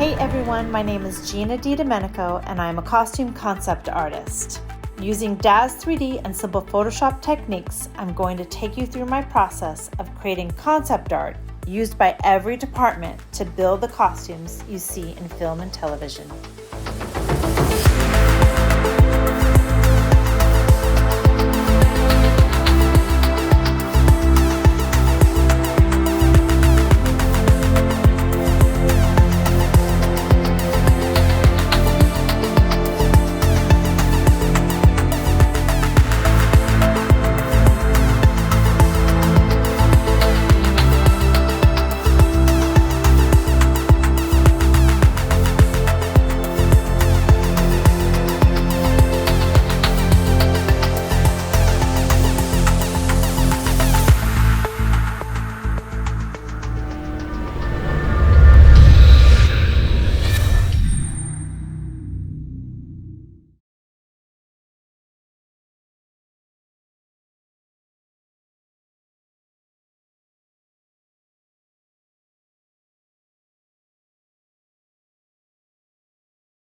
Hey everyone, my name is Gina DeDomenico and I'm a costume concept artist. Using DAZ 3D and simple Photoshop techniques, I'm going to take you through my process of creating concept art used by every department to build the costumes you see in film and television.